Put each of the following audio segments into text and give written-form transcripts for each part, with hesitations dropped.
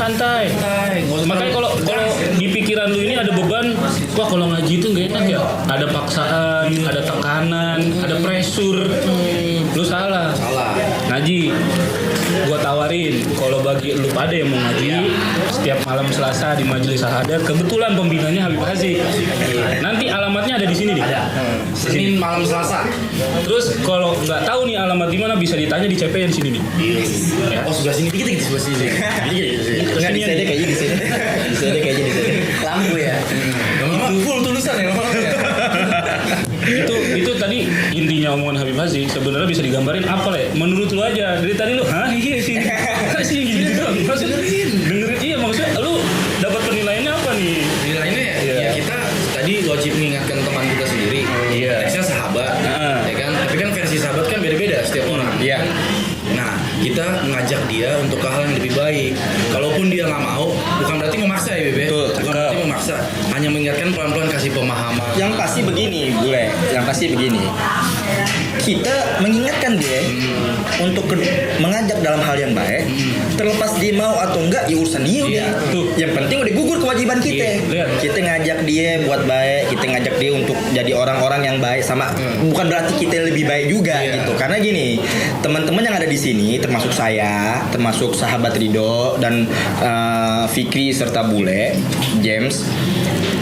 santai. Makanya kalau di pikiran lu ini ada beban, wah kalau ngaji itu nggak enak ya. Ada paksaan, ada tekanan, ada pressure. Lu salah. Ngaji. Gua tawarin kalau bagi lu pada yang mau ngaji setiap malam Selasa di majelis syahadat, kebetulan pembinanya Habib Hazik. Nanti alamatnya ada di sini nih. Senin malam Selasa. Terus kalau nggak tahu nih alamat di mana bisa ditanya di CPN sini nih. Ya. Oh sebelah sini dikit sebelah sini. Enggak di sini kayaknya di sini. Di sini kayaknya di sini. Lampu ya. Lama full tulisan ya lama. itu tadi intinya omongan Habib Hazik sebenarnya bisa digambarin apa le? Menurut lu aja dari tadi lu iya sih sih gitu dong. Maksudnya dengerin iya maksudnya lu dapat penilaiannya apa nih? Penilaiannya ya kita tadi wajib mengingatkan teman kita sendiri. Konteksnya sahabat, ya kan? Tapi kan versi sahabat kan beda-beda setiap orang. Iya. Nah, kita mengajak dia untuk hal yang lebih baik. Kalaupun dia nggak mau, bukan berarti memaksa ya, Bebe. Bukan berarti memaksa. Hanya mengingatkan pelan-pelan kasih pemahaman. Yang pasti begini, Bule. Yang pasti begini. Kita mengingatkan dia untuk mengajak dalam hal yang baik. Terlepas dia mau atau enggak, ya urusan dia udah. Yang penting udah gugur kewajiban kita. Kita ngajak dia buat baik, kita ngajak dia untuk jadi orang-orang yang baik sama. Bukan berarti kita lebih baik juga gitu. Karena gini, teman-teman yang ada di sini, termasuk saya, termasuk sahabat Ridho dan Fikri serta Bule, James,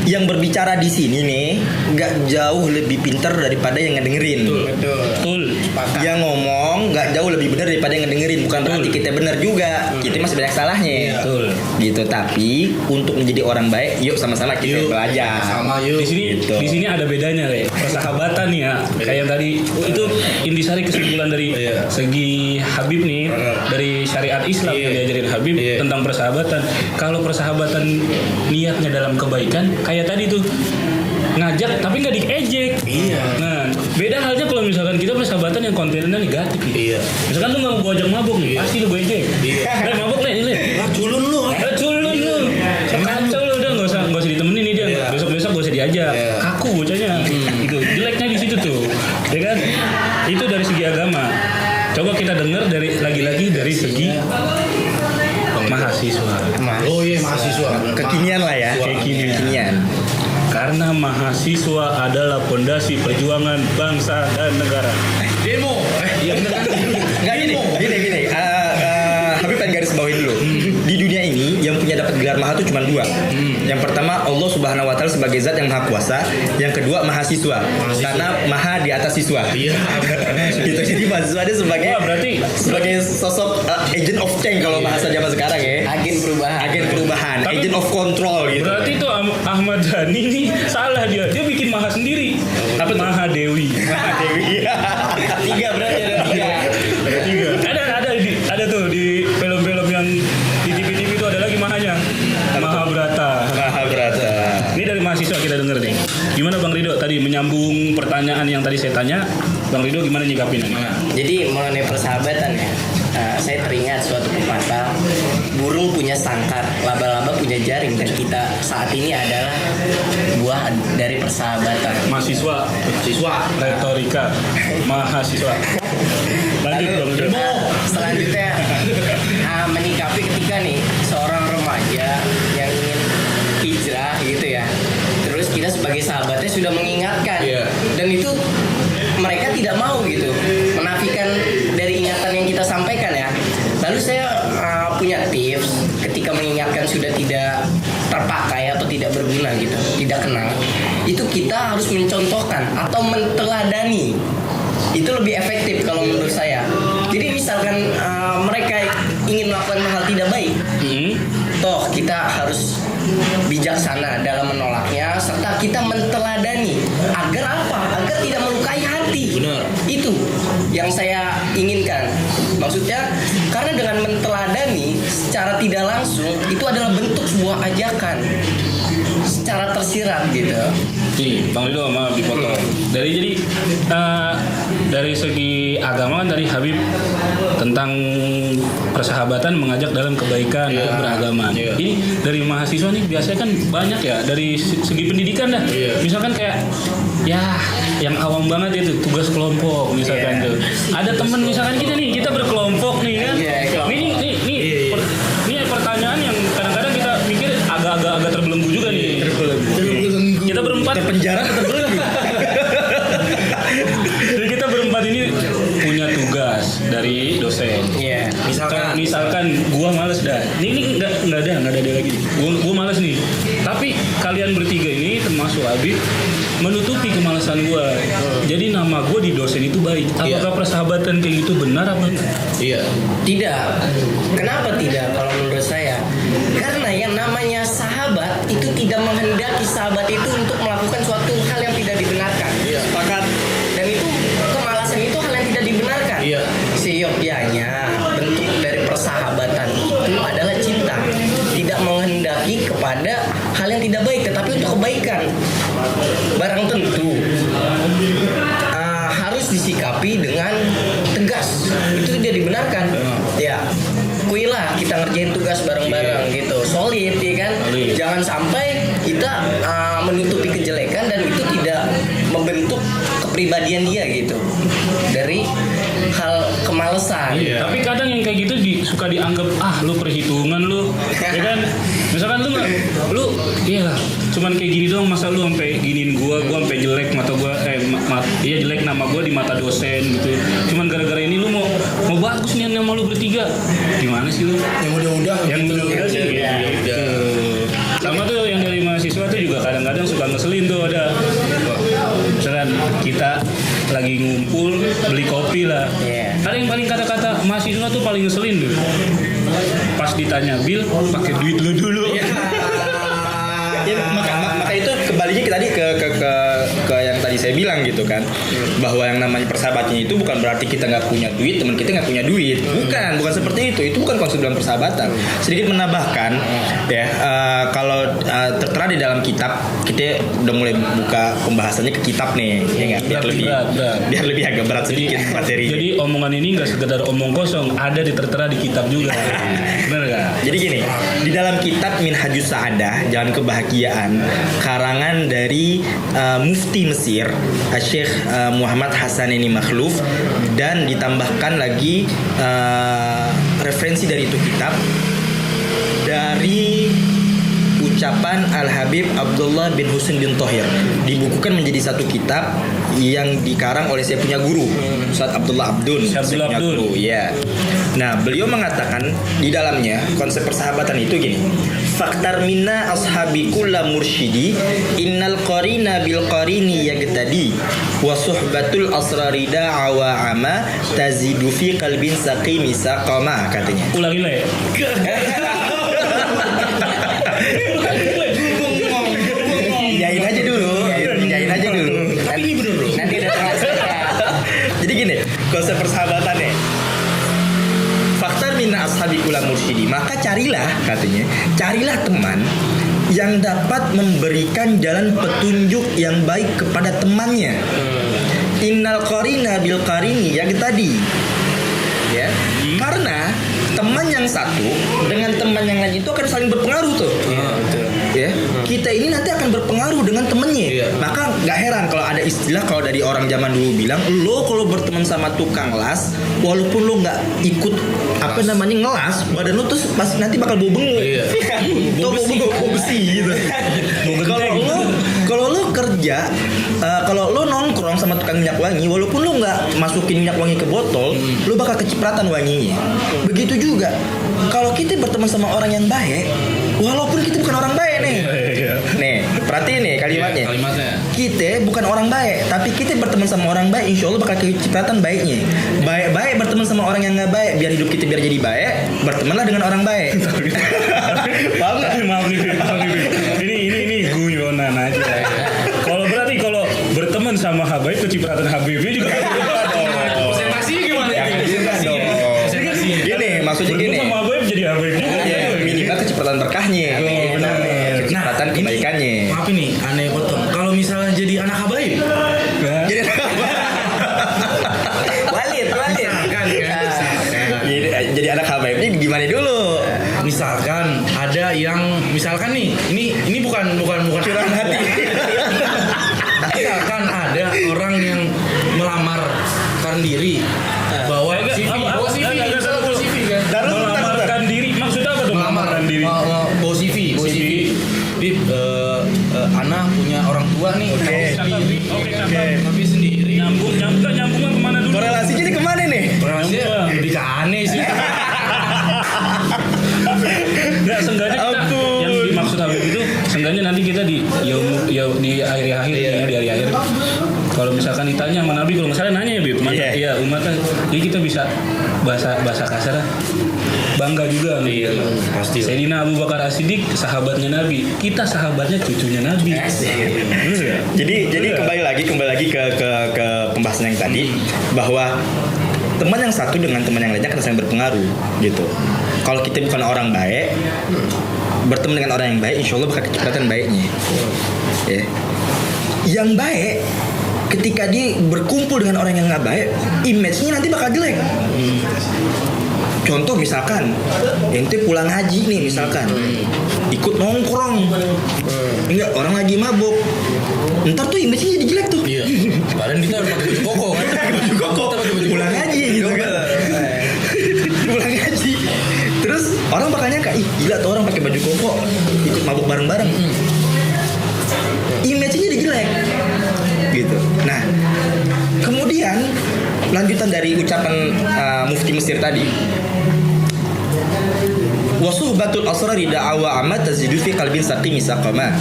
yang berbicara di sini nih nggak jauh lebih pintar daripada yang ngedengerin. Betul. Yang ngomong nggak jauh lebih benar daripada yang ngedengerin. Bukan berarti kita benar juga. Kita masih banyak salahnya. Betul. Gitu. Tapi untuk menjadi orang baik, yuk sama-sama kita belajar. Sama yuk. Di sini ada bedanya kayak persahabatan nih ya. Kayak yang tadi itu intisari kesimpulan dari segi Habib nih dari syariat Islam yang diajarin Habib tentang persahabatan. Kalau persahabatan niatnya dalam kebaikan, kayak tadi tuh ngajak tapi nggak diejek. Nah, beda halnya kalau misalkan kita persahabatan yang kontennya negatif gitu. Misalkan lu nggak mau gua ajak mabuk nih, pasti lu gua ejek. Mabuk nih. Culun lu. Kacau lu udah nggak usah ditemenin nih dia. Besok gak usah diajak. Kaku bocahnya. Itu jeleknya di situ tuh. Ya kan? Itu dari segi agama. Coba kita dengar lagi-lagi dari segi mahasiswa. Oh iya mahasiswa. Kekinian lah ya. Kekinian. Karena mahasiswa adalah pondasi perjuangan bangsa dan negara. Demo. Iya benar. Enggak gini. Habib pengen garis bawahin dulu. Di dunia ini yang punya dapat gelar maha itu cuma dua. Yang pertama Allah Subhanahu Wa Taala sebagai zat yang maha kuasa. Yang kedua mahasiswa. Karena maha di atas siswa. Iya. Gitu. Jadi mahasiswa dia sebagai berarti sosok agent of change kalau bahasa zaman sekarang ya. Agen perubahan. Tapi, agent of control gitu. Berarti itu Ahmad Dhani ini salah dia bikin maha sendiri. Apa Maha Dewi. Tiga berarti ada tiga. Ada tuh di film-film yang di TV-TV itu ada lagi mahanya. Mahabharata. Ini dari mahasiswa kita denger nih. Gimana Bang Ridho tadi menyambung pertanyaan yang tadi saya tanya. Bang Ridho gimana nyikapinnya? Jadi mengenai persahabatan ya, saya teringat suatu pepatah, burung punya sangkar, laba-laba punya jaring, dan kita saat ini adalah buah dari persahabatan. Mahasiswa retorika mahasiswa. Lanjut Bang Ridho. Selanjutnya menyikapi ketika nih seorang remaja yang ingin hijrah gitu ya, terus kita sebagai sahabatnya sudah mengingatkan, dan itu mereka tidak mau gitu menafikan dari ingatan yang kita sampaikan ya. Lalu saya punya tips ketika mengingatkan sudah tidak terpakai atau tidak berguna gitu, tidak kenal, itu kita harus mencontohkan atau menteladani. Itu lebih efektif kalau menurut saya. Jadi misalkan mereka ingin melakukan hal tidak baik, toh kita harus bijaksana dalam menolaknya, serta kita menteladani agar apa? Agar tidak melukai hati. Benar. Itu yang saya inginkan. Maksudnya karena dengan menteladani secara tidak langsung itu adalah bentuk sebuah ajakan secara tersirat gitu. Nih, Bang Ridho sama dipotong. Dari segi agama kan tadi Habib tentang persahabatan mengajak dalam kebaikan beragama. Ini dari mahasiswa nih biasanya kan banyak ya dari segi pendidikan dah. Misalkan kayak ya yang awam banget itu tugas kelompok misalkan tuh. Ada temen misalkan kita berkelompok nih kan. Ini pertanyaan yang di jalan atau belum? Jadi kita berempat ini punya tugas dari dosen. Iya. Misalkan gua males dah. Ini nggak ada lagi. Gua males nih. Tapi kalian bertiga ini termasuk Habib menutupi kemalasan gua. Jadi nama gua di dosen itu baik. Apakah persahabatan kayak gitu benar apa enggak? Iya. Tidak. Kenapa tidak kalau menurut saya? Karena yang namanya sahabat itu tidak menghendaki sahabat itu untuk melakukan suatu hal yang tidak dibenarkan. Iya. Sepakat. Dan itu kemalasan itu hal yang tidak dibenarkan. Iya. Seyogyanya bentuk dari persahabatan itu adalah cinta. Tidak menghendaki kepada hal yang tidak baik, tetapi untuk kebaikan. Barang tentu harus disikapi dengan tegas. Itu tidak dibenarkan. Ya, kuilah kita ngerjain tugas bareng-bareng gitu, solid ya kan. Jangan sampai kita menutupi kejelekan dan itu tidak membentuk kepribadian dia gitu dari hal kemalasan. Tapi kadang yang kayak gitu suka dianggap lu perhitungan lu, ya kan? Misalkan lu iyalah cuman kayak gini doang, masa lu sampai giniin gua sampai jelek mata gua jelek nama gua di mata dosen gitu. Cuman gara-gara ini lu mau bagus nih nama lu bertiga. Gimana sih lu? Yang udah sih. Gitu. Sama tuh yang dari mahasiswa tuh juga kadang-kadang suka ngeselin tuh ada. Misalkan kita lagi ngumpul beli kopi lah. Ada yang paling kata-kata mahasiswa tuh paling ngeselin tuh. Pas ditanya bil pakai duit lu dulu. Ya, maka itu kembalinya tadi ke yang tadi saya bilang gitu kan, bahwa yang namanya persahabatan itu bukan berarti kita nggak punya duit, teman kita nggak punya duit, bukan seperti itu bukan konsep dalam persahabatan. Sedikit menambahkan ya, kalau tertera di dalam kitab, kita udah mulai buka pembahasannya ke kitab nih, ya nggak, biar lebih agak berat sedikit materi. Jadi omongan ini nggak sekedar omong kosong, ada tertera di kitab juga. Benar nggak? Jadi gini, di dalam kitab Minhajus Sa'adah, Jalan Kebahagiaan, karangan dari Mufti Mesir, Syekh Muhammad Hasaneini Makhluf, dan ditambahkan lagi referensi dari itu kitab dari ucapan Al-Habib Abdullah bin Husain bin Thohir, dibukukan menjadi satu kitab yang dikarang oleh saya punya guru, Ustaz Abdullah Abdun. Ya. Nah, beliau mengatakan di dalamnya konsep persahabatan itu gini. Faktar minna ashabi kulla mursyidi innal qarina bil qarini yagtadi wa suhbatul asrari da'a wa ama tazidu fi qalbin saqimi saqama, katanya. Ulangi lah ya. Jain aja dulu. Tapi ini bener bro. Nanti ada Jadi gini, konsep persahabatannya. Faktar minna ashabi kulla mursyidi, maka carilah teman yang dapat memberikan jalan petunjuk yang baik kepada temannya. Innal qarina bil qarini yang tadi. Ya. Karena teman yang satu dengan teman yang lain itu akan saling berpengaruh tuh. Ya, kita ini nanti akan berpengaruh dengan temennya. Maka nggak heran kalau ada istilah, kalau dari orang zaman dulu bilang, lo kalau berteman sama tukang las, walaupun lo nggak ikut ngelas, badan lo tuh pasti nanti bakal bau bengu. Bau besi gitu. Kalau lo kerja, kalau lo nongkrong sama tukang minyak wangi, walaupun lo nggak masukin minyak wangi ke botol, lo bakal kecipratan wanginya. Begitu juga kalau kita berteman sama orang yang baik, walaupun kita bukan orang baik nih. Nih, perhatiin nih kalimatnya. Kita bukan orang baik, tapi kita berteman sama orang baik, insya Allah bakal kecipratan baiknya. Baik berteman sama orang yang nggak baik, biar hidup kita biar jadi baik, bertemanlah dengan orang baik. Paham nggak? Maaf nih. Ini guyonan aja. Kalau berteman sama Habib, kecipratan Habibnya juga. Presentasinya gimana? Gini, maksudnya gini. Sama Habib jadi Habib juga. Minimal kecepatan berkahnya. Kecepatan kebaikannya. Maaf ini aneh potong. Kalau misalnya jadi anak habaib, Jadi Walid. jadi anak habaib ini gimana dulu? misalkan ada yang ini bukan Curahan hati. Misalkan ada orang yang melamarkan diri bawa CV kan. Melamarkan diri maksudnya apa tuh? Melamarkan diri. Bawa CV. Ana punya orang tua nih. Oke. Tapi sendiri. Nyambungnya kemana dulu? Korelasinya ini kemana nih? Rasanya lebih ke aneh sih. Nggak, seenggaknya kita yang dimaksud Habib itu seenggaknya nanti kita di di akhir-akhir di hari-akhir kalau misalkan ditanya sama Nabi, kalau misalnya nanya ya Bib, iya umatnya, jadi kita bisa bahasa kasar bangga juga nih. Pasti. Sayyidina Abu Bakar As-Siddiq sahabatnya Nabi, kita sahabatnya cucunya Nabi. Jadi kembali lagi ke pembahasan yang tadi bahwa teman yang satu dengan teman yang lainnya akan saling berpengaruh gitu. Kalau kita bukan orang baik, bertemu dengan orang yang baik, insya Allah bakal kecepatan baiknya. Ya. Yang baik, ketika dia berkumpul dengan orang yang nggak baik, image-nya nanti bakal jelek. Contoh misalkan, ente pulang haji nih misalkan, ikut nongkrong, enggak orang lagi mabuk, ntar tuh image-nya jadi jelek tuh. Iya. Padahal kita harus pakai baju koko kan. Baju koko, pulang haji gitu kan. Pulang haji. Terus orang bakal nyangka, ih gila tuh orang pakai baju koko, ikut mabuk bareng-bareng. Image-nya jadi jelek. Gitu. Nah, kemudian lanjutan dari ucapan Mufti Mesir tadi, wasuhbatul asrari da'awa amat tazidu fi qalbin saqimi saqama.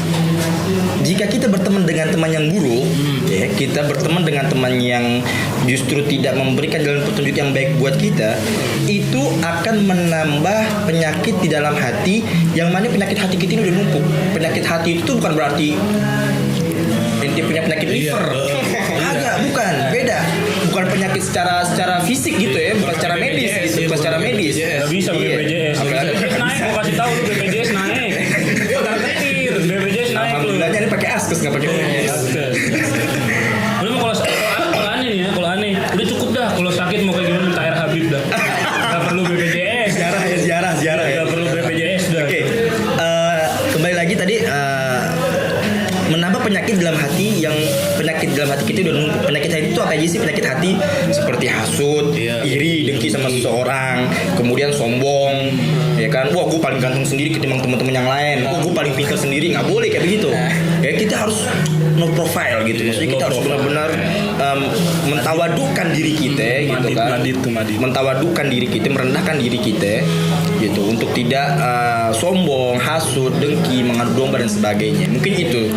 Jika kita berteman dengan teman yang buruk, ya, kita berteman dengan teman yang justru tidak memberikan jalan petunjuk yang baik buat kita, itu akan menambah penyakit di dalam hati, yang mana penyakit hati kita ini udah numpuk. Penyakit hati itu bukan berarti ente punya penyakit liver. Agak, bukan, beda. Bukan penyakit secara fisik gitu ya, bukan secara medis gitu, bukan secara medis. Gak bisa pakai BPJS. BPJS naik, gue kasih tahu lu BPJS naik. BPJS naik lu. Alhamdulillahnya ini pakai Askes nggak pakai BPJS. Udah mah kalau aneh nih ya, kalau aneh udah cukup dah. Kalau sakit mau kayak gimana minta air Habib dah. Gak perlu BPJS. Ziarah ya. Gak perlu BPJS dah. Oke. Kembali lagi tadi menambah penyakit dalam hati, yang penyakit dalam hati kita udah numpuk. Penyakit hati itu apa aja sih? Penyakit hati seperti hasut, iri, dengki sama seseorang, kemudian sombong, ya kan? Wah, gue paling ganteng sendiri ketimbang teman-teman yang lain. Wah, gue paling pintar sendiri. Nggak boleh kayak begitu. Ya, kita harus no profile gitu. Maksudnya kita harus benar-benar mentawadukan diri kita, gitu kan? Mentawadukan diri kita, merendahkan diri kita, gitu, untuk tidak sombong, hasut, dengki, mengadu domba dan sebagainya. Mungkin itu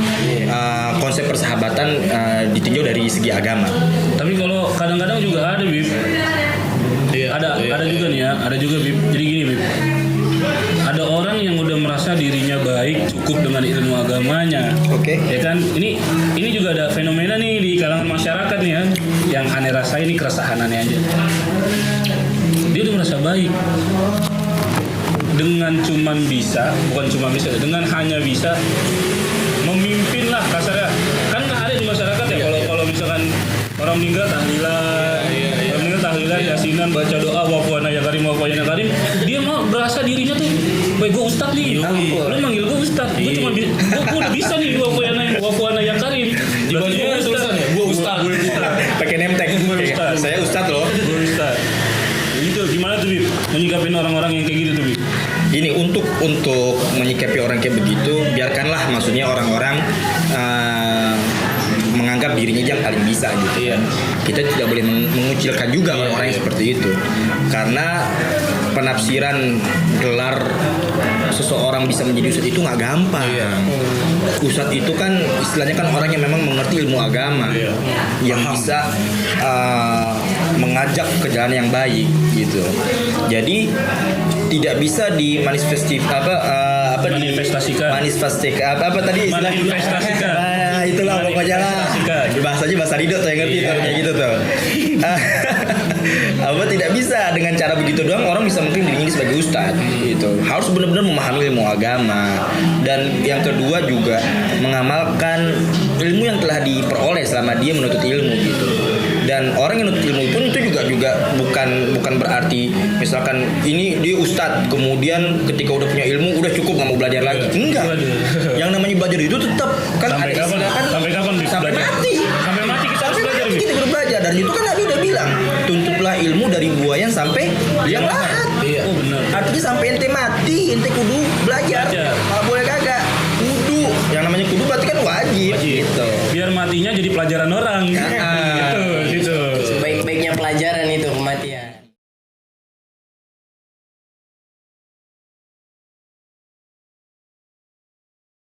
konsep persahabatan ditinjau dari segi agama. Tapi kalau kadang-kadang juga ada Bib. Ada juga nih ya, ada juga Bib. Jadi gini Bib. Ada orang yang udah merasa dirinya baik cukup dengan ilmu agamanya. Oke. Ya kan? Ini juga ada fenomena nih di kalangan masyarakat nih ya. Yang aneh rasain ini keresahan aneh aja. Dia udah merasa baik. Dengan hanya bisa memimpin lah kasarnya. Kan ada di masyarakat ya, kalau misalkan orang meninggal tahlilan, yasinan, baca doa wafuana ya karim, dia mau berasa dirinya tuh, gue ustad nih, lu manggil gue ustad, gue udah bisa nih wafuana ya karim. Dibandingnya tulisan ya, gue ustad. Pakai name tag. Saya ustad loh. Gue ustad. Gitu, gimana tuh Bib? Menyikapin orang-orang yang kayak gitu tuh Bib? Ini untuk menyikapi orang kayak begitu, biarkanlah, maksudnya orang-orang menganggap dirinya yang paling bisa gitu. Iya. Kita tidak boleh mengucilkan juga orang-orang yang seperti itu, karena penafsiran gelar seseorang bisa menjadi ustadz itu nggak gampang. Iya. Ustadz itu kan istilahnya kan orang yang memang mengerti ilmu agama, yang bisa mengajak ke jalan yang baik gitu. Jadi tidak bisa dimanifestasikan itulah pokoknya lah. Bahasanya bahasa Ridho tuh yang ngerti tuh kayak gitu tuh. Tidak bisa dengan cara begitu doang orang bisa mungkin dirinya sebagai ustadz gitu. Harus benar-benar memahami ilmu agama, dan yang kedua juga mengamalkan ilmu yang telah diperoleh selama dia menuntut ilmu gitu. Dan orang yang menuntut ilmu pun itu juga bukan berarti misalkan ini dia ustadz kemudian ketika udah punya ilmu udah cukup nggak mau belajar lagi. Enggak. Yang namanya belajar itu tetap kan sampai ada istilah kan sampai kapan bisa sampai belajar? mati. Sampai mati kita harus belajar. Kita harus belajar, dan itu kan Nabi udah bilang tuntutlah ilmu dari buayan sampai liang lahat. Iya. Oh benar. Artinya sampai ente mati ente kudu belajar. Kalau boleh kagak kudu. Yang namanya kudu berarti kan wajib. Gitu. matinya jadi pelajaran orang. Gitu. Sebaik-baiknya pelajaran itu kematian.